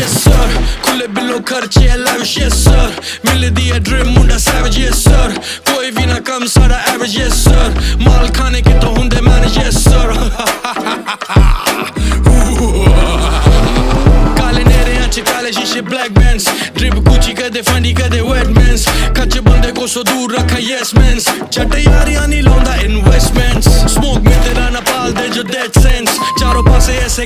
yes sir. खुले below खर्चे lavish, yes sir. मिले दिया ड्रीम मुंडा savage, yes sir. कोई भी ना कम सारा average, yes sir. माल खाने के तो हुंदे manage, yes sir. काले नेरे आंचे काले शीशे black bands. ड्रिप गुची कदे फंडी कदे wet mans. कच्चे बंदे को सो दूर रखा yes mans. चटे यारियां नहीं लौंदा investments. Smoke में तेरा ना पाल दे जो dead sense. चारों पासे ऐसे